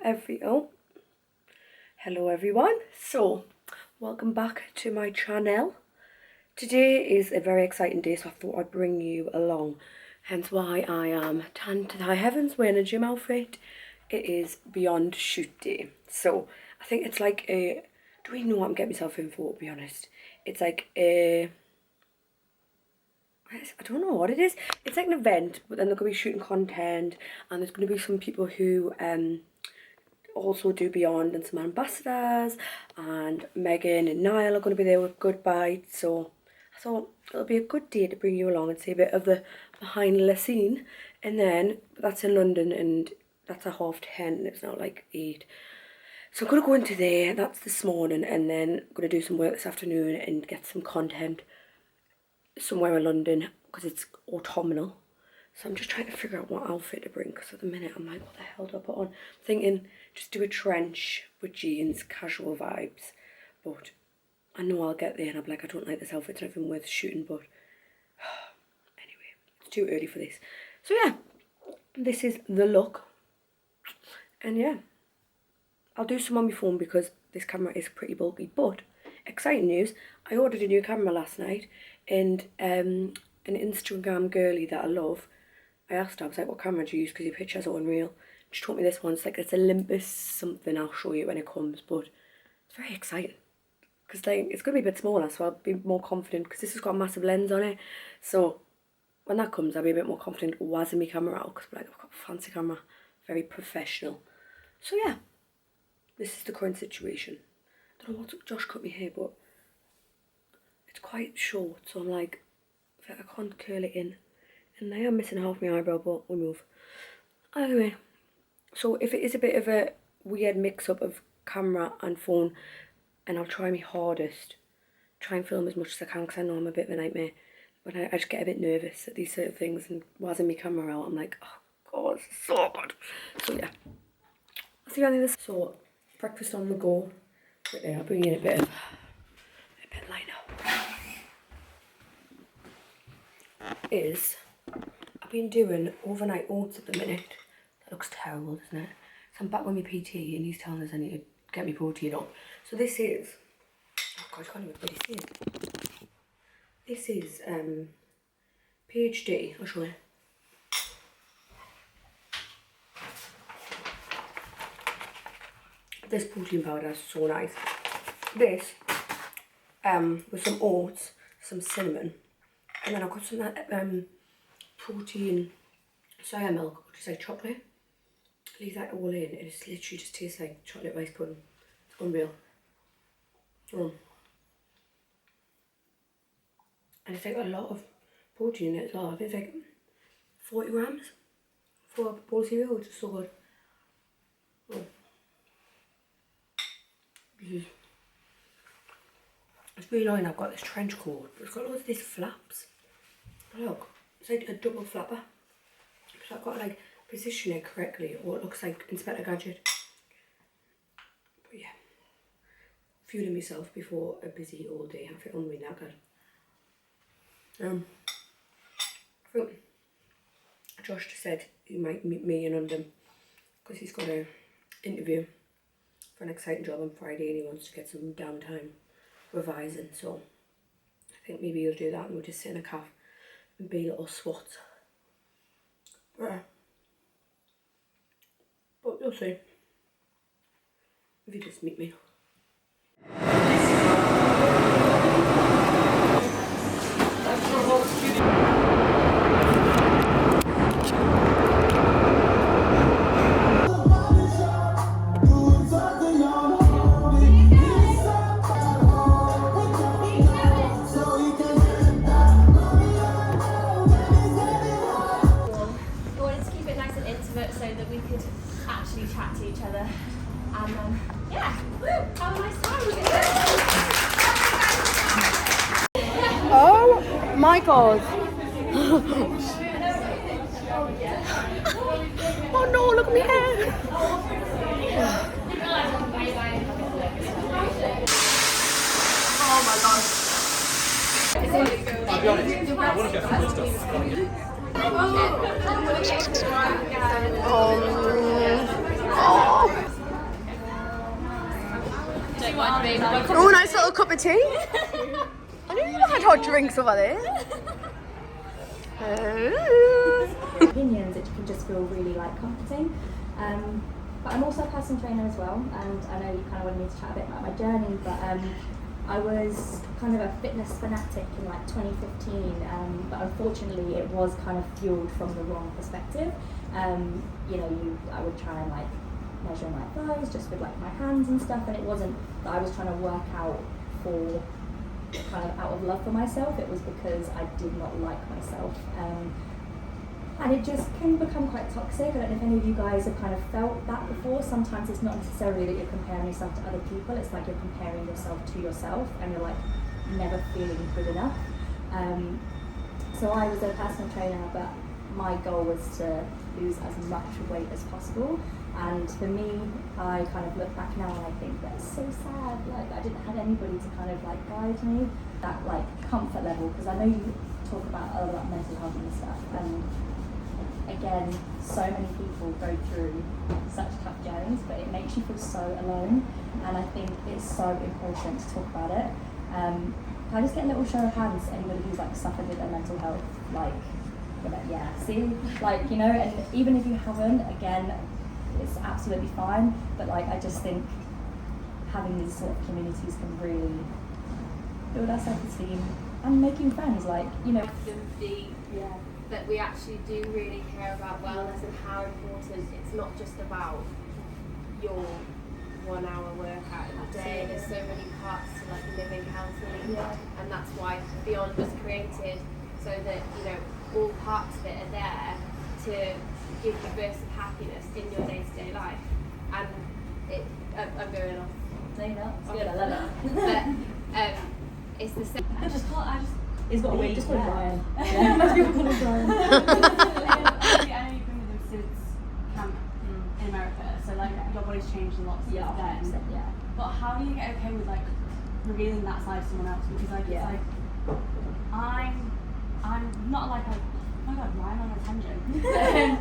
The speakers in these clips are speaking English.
Hello everyone. So welcome back to my channel. Today is a very exciting day, so I thought I'd bring you along, hence why I am tan to the high heavens wearing a gym outfit. It is beyond shoot day, so I think it's like a, do we know what I'm getting myself in for, to be honest? It's like a, I don't know what it is. It's like an event, but then they're going to be shooting content, and there's going to be some people who also do Beyond, and some ambassadors, and Megan and Niall are going to be there with Good Bites. So I thought it'll be a good day to bring you along and see a bit of the behind the scene. And then that's in London, and that's at 10:30. It's not like 8. So I'm going to go into there. That's this morning, and then I'm going to do some work this afternoon and get some content somewhere in London because it's autumnal. So I'm just trying to figure out what outfit to bring, because at the minute I'm like, what the hell do I put on? I'm thinking just do a trench with jeans, casual vibes. But I know I'll get there and I'm like, I don't like this outfit, it's not even worth shooting. But anyway, it's too early for this. So yeah, this is the look. And yeah, I'll do some on my phone because this camera is pretty bulky. But exciting news, I ordered a new camera last night, and an Instagram girlie that I love, I asked her, I was like, what camera do you use, because your pictures are unreal. She told me this one. It's like, it's Olympus something. I'll show you when it comes, but it's very exciting because like it's going to be a bit smaller, so I'll be more confident because this has got a massive lens on it. So when that comes, I'll be a bit more confident wazzing my camera out, because like, I've got a fancy camera, very professional. So yeah, this is the current situation. I don't know what Josh cut me hair, but it's quite short, so I'm like, I can't curl it in. And I am missing half my eyebrow, but we'll move. Anyway, so if it is a bit of a weird mix-up of camera and phone, and I'll try my hardest, try and film as much as I can, because I know I'm a bit of a nightmare. But I just get a bit nervous at these sort of things, and wazzing my camera out, I'm like, oh god, this is so good. So yeah, I'll see you on the other side. So, breakfast on the go. Right there, I'll bring in a bit liner. Is, I've been doing overnight oats at the minute. That looks terrible, doesn't it? So I'm back with my PT, and he's telling us I need to get my protein up. So this is, oh god, I can't even really see it. This is PhD, I'll show you. This protein powder is so nice. This, with some oats, some cinnamon, and then I've got some protein soya milk, which is like chocolate. Leave that all in, and it's literally just tastes like chocolate rice pudding. It's unreal. And it's like a lot of protein in it as well. I think it's like 40 grams for a bowl of cereal, which is so good. It's really annoying. I've got this trench coat, but it's got loads of these flaps. Look, it's like a double flapper. So I've got to like position it correctly, or it looks like Inspector Gadget. But yeah, fueling myself before a busy all day. I feel unreal that good. I think Josh just said he might meet me in London because he's got an interview for an exciting job on Friday, and he wants to get some downtime revising. So I think maybe he'll do that, and we'll just sit in a cafe and be little swats. But you'll see if you just meet me. Chat to each other, and yeah, have a nice time with it. Oh my god. Oh no, look at me hair. Oh my god. I'll be honest, I want to get some good stuff. Oh. Don't mind me. Oh, nice little cup of tea. I knew you had hot drinks over there. Opinions, it can just feel really like comforting. But I'm also a personal trainer as well, and I know you kind of wanted me to chat a bit about my journey, but I was kind of a fitness fanatic in like 2015, but unfortunately it was kind of fueled from the wrong perspective. You know, I would try and like measure my thighs just with like my hands and stuff, and it wasn't that I was trying to work out for kind of out of love for myself. It was because I did not like myself, and it just can become quite toxic. I don't know if any of you guys have kind of felt that before. Sometimes it's not necessarily that you're comparing yourself to other people, it's like you're comparing yourself to yourself and you're like never feeling good enough. So I was a personal trainer, but my goal was to lose as much weight as possible. And for me, I kind of look back now and I think that's so sad. Like I didn't have anybody to kind of like guide me, that like comfort level, because I know you talk about a lot about mental health and stuff. And again, so many people go through such tough journeys, but it makes you feel so alone. And I think it's so important to talk about it. Can I just get a little show of hands, anybody who's like suffered with their mental health, like, yeah, see, like, you know, and even if you haven't, again, it's absolutely fine, but like I just think having these sort of communities can really build our self-esteem and making friends, like, you know. That we actually do really care about wellness and how important it's not just about your 1 hour workout in the day. There's so many parts to like living healthily, and that's why Beyond was created, so that, you know, all parts of it are there to give you bursts of happiness in your day-to-day life. And I'm going off. No, you're not. It's good, I love it. But it's the same. He's got a weird, just call him Brian. I know you've been with him since camp in America, so like your body's changed a lot since then. Yeah. But how do you get okay with like revealing that side to someone else? Because like it's like I'm not like oh my god, why am I on a tangent?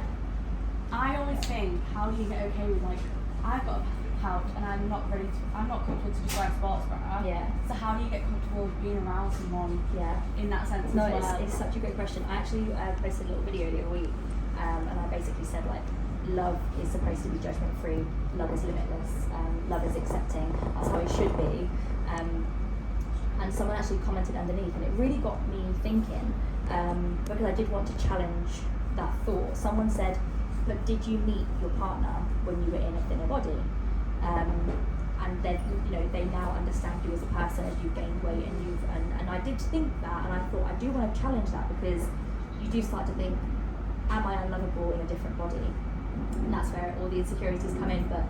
I always think, how do you get okay with like I've got a pouch and I'm not comfortable to just wear a sports bra. Yeah. So how do you get comfortable being around someone in that sense No, as well? it's such a great question. I actually posted a little video the other week, and I basically said like, love is supposed to be judgment free, love is limitless, love is accepting, that's how it should be. And someone actually commented underneath, and it really got me thinking, because I did want to challenge that thought. Someone said, but did you meet your partner when you were in a thinner body? And then, you know, they now understand you as a person as you gain weight, and I did think that, and I thought I do want to challenge that, because you do start to think, am I unlovable in a different body? And that's where all the insecurities come in. But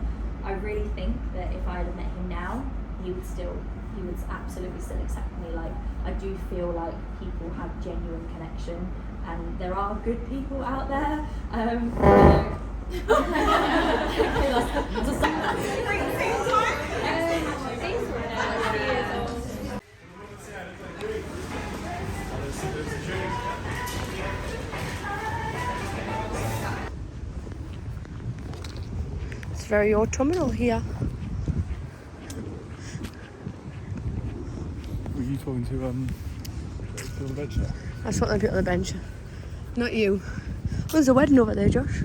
I really think that if I had met him now, he would absolutely still accept me. Like, I do feel like people have genuine connection, and there are good people out there. It's very autumnal here. Were you talking to the bench there? That's what they put on the bench. Not you. Oh, there's a wedding over there, Josh.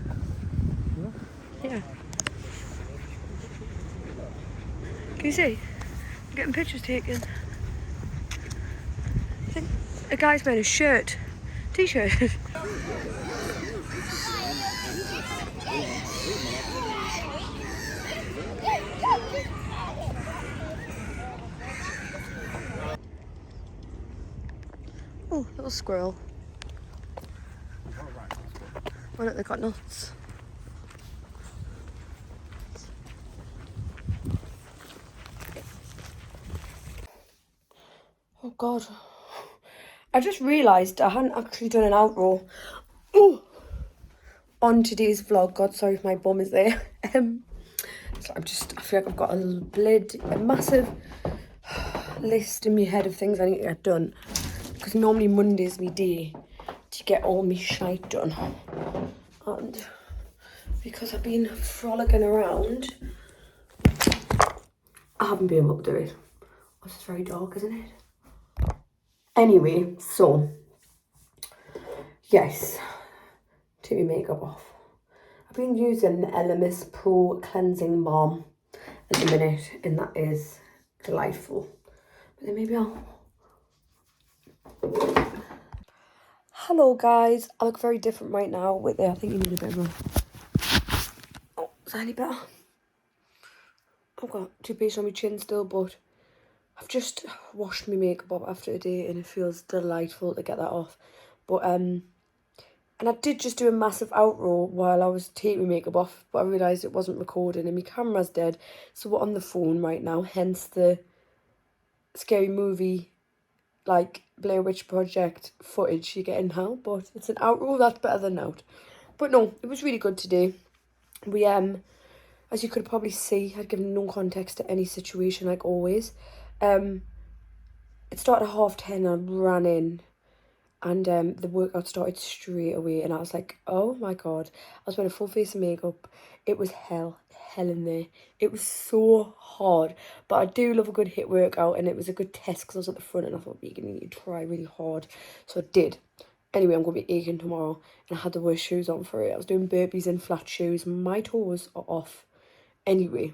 Yeah. Can you see? I'm getting pictures taken. I think a guy's wearing a shirt. T-shirt. Oh, little squirrel. Why don't they got nuts? Oh God. I just realised I hadn't actually done an outro on today's vlog. God, sorry if my bum is there. So I feel like I've got a massive list in my head of things I need to get done. Because normally Monday's my day to get all my shite done. And because I've been frolicking around, I haven't been able to do it. It's very dark, isn't it? Anyway, so yes, take my makeup off. I've been using the Elemis Pro Cleansing Balm at the minute, and that is delightful. But then maybe I'll... Hello guys, I look very different right now with it. I think you need a bit of a... Oh, is that any better? I've got toothpaste on my chin still, but I've just washed my makeup off after a day and it feels delightful to get that off. But and I did just do a massive outro while I was taking my makeup off, but I realised it wasn't recording and my camera's dead, so we're on the phone right now, hence the scary movie, like Blair Witch Project footage you're getting now. But it's an outro, that's better than out. But no, it was really good today. We as you could probably see, I'd given no context to any situation like always. It started at 10:30 and I ran in, and the workout started straight away, and I was like, oh my god. I was wearing a full face of makeup. It was hell in there. It was so hard, but I do love a good HIIT workout, and it was a good test because I was at the front and I thought, Meghan, you need to try really hard, so I did. Anyway, I'm going to be aching tomorrow, and I had the worst shoes on for it. I was doing burpees in flat shoes. My toes are off. Anyway,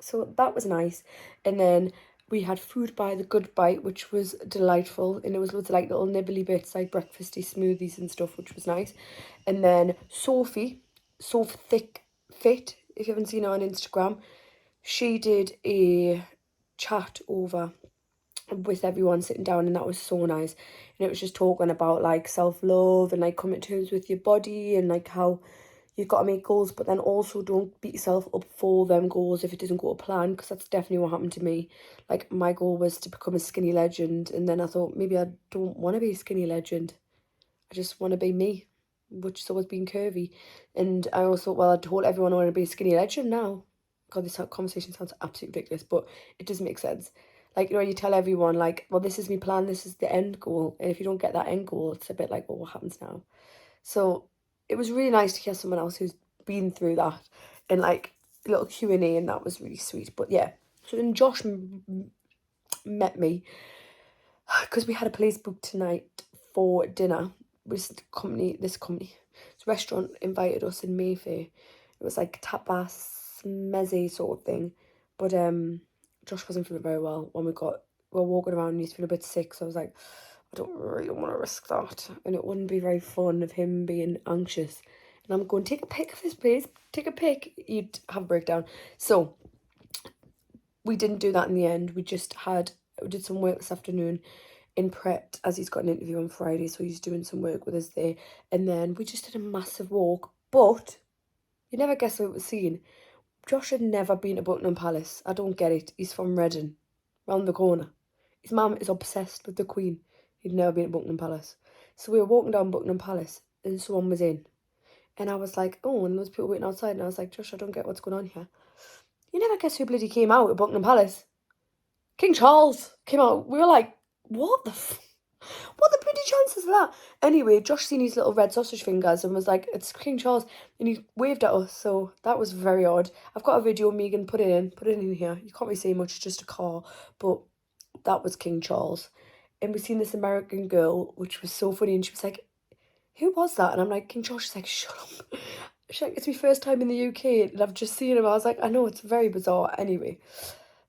so that was nice. And then we had food by the Good Bite, which was delightful, and it was loads of like little nibbly bits, like breakfasty smoothies and stuff, which was nice. And then Sophie Thick Fit, if you haven't seen her on Instagram, she did a chat over with everyone sitting down, and that was so nice. And it was just talking about like self-love and like coming to terms with your body, and like how you've got to make goals, but then also don't beat yourself up for them goals if it doesn't go to plan, because that's definitely what happened to me. Like, my goal was to become a skinny legend, and then I thought, maybe I don't want to be a skinny legend. I just want to be me, which is always being curvy. And I also thought, well, I told everyone I want to be a skinny legend now. God, this conversation sounds absolutely ridiculous, but it does make sense. Like, you know, you tell everyone, like, well, this is my plan, this is the end goal, and if you don't get that end goal, it's a bit like, well, what happens now? So it was really nice to hear someone else who's been through that, and like a little Q&A, and that was really sweet. But yeah, so then Josh met me because we had a place booked tonight for dinner. This restaurant invited us in Mayfair. It was like tapas meze sort of thing, but Josh wasn't feeling very well when we were walking around, and he's feeling a bit sick, so I was like, I don't really want to risk that, and it wouldn't be very fun of him being anxious. And I'm going, take a pic of this, please. Take a pic. You'd have a breakdown. So we didn't do that in the end. We did some work this afternoon in Pret, as he's got an interview on Friday, so he's doing some work with us there. And then we just did a massive walk. But you never guess what we were seeing. Josh had never been to Buckingham Palace. I don't get it. He's from Reading, round the corner. His mum is obsessed with the Queen. He'd never been to Buckingham Palace. So we were walking down Buckingham Palace, and someone was in. And I was like, oh, and those people waiting outside. And I was like, Josh, I don't get what's going on here. You never guess who bloody came out at Buckingham Palace? King Charles came out. We were like, what the what the bloody chances of that? Anyway, Josh seen his little red sausage fingers and was like, it's King Charles. And he waved at us. So that was very odd. I've got a video, Meghan, put it in here. You can't really see much, just a car. But that was King Charles. And we seen this American girl, which was so funny, and she was like, who was that? And I'm like, King Charles. She's like, shut up. She's like, it's my first time in the UK, and I've just seen him. I was like, I know, it's very bizarre. Anyway,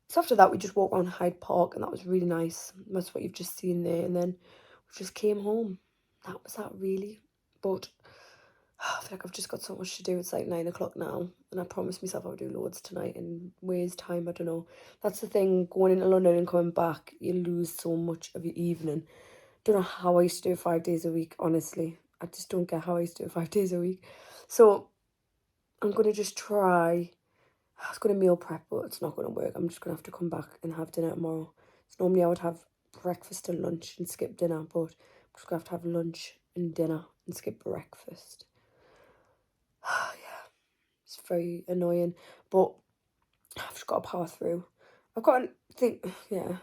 so after that, we just walked around Hyde Park, and that was really nice. That's what you've just seen there. And then we just came home. That was that, really. But I feel like I've just got so much to do. It's like 9 o'clock now, and I promised myself I would do loads tonight. In ways time, I don't know. That's the thing, going into London and coming back, you lose so much of your evening. Don't know how I used to do it 5 days a week, honestly. I just don't get how I used to do it 5 days a week. So I'm going to just try. I was going to meal prep, but it's not going to work. I'm just going to have to come back and have dinner tomorrow. So normally I would have breakfast and lunch and skip dinner, but I'm just going to have lunch and dinner and skip breakfast. Yeah, it's very annoying, but I've just got to power through. I've got to think, yeah.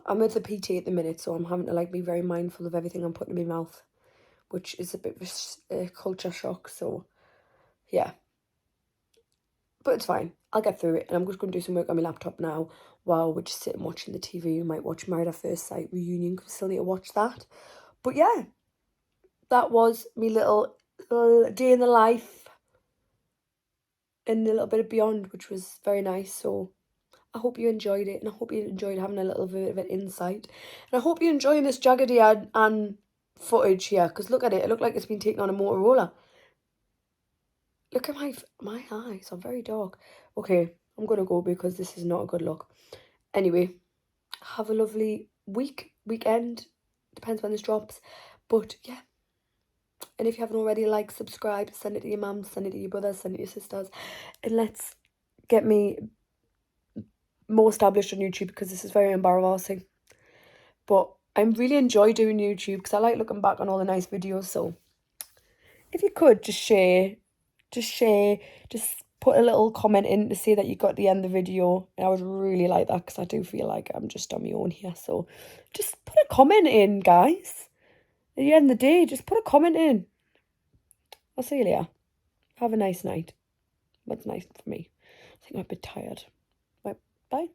I'm at the PT at the minute, so I'm having to like be very mindful of everything I'm putting in my mouth, which is a bit of a culture shock, so yeah. But it's fine. I'll get through it, and I'm just going to do some work on my laptop now while we're just sitting watching the TV. We might watch Married at First Sight reunion because we still need to watch that. But yeah, that was me little day in the life and a little bit of beyond, which was very nice. So I hope you enjoyed it, and I hope you enjoyed having a little bit of an insight. And I hope you're enjoying this jaggedy and footage here, because look at it. It looked like it's been taken on a Motorola. Look at my eyes are very dark. Okay, I'm going to go because this is not a good look. Anyway, have a lovely weekend. Depends when this drops. But yeah. And if you haven't already, like, subscribe, send it to your mum, send it to your brothers, send it to your sisters. And let's get me more established on YouTube, because this is very embarrassing. But I really enjoy doing YouTube because I like looking back on all the nice videos. So if you could just share, just put a little comment in to say that you got to the end of the video. And I would really like that, because I do feel like I'm just on my own here. So just put a comment in, guys. At the end of the day, just put a comment in. I'll see you later. Have a nice night. That's nice for me. I think I'm a bit tired. Bye.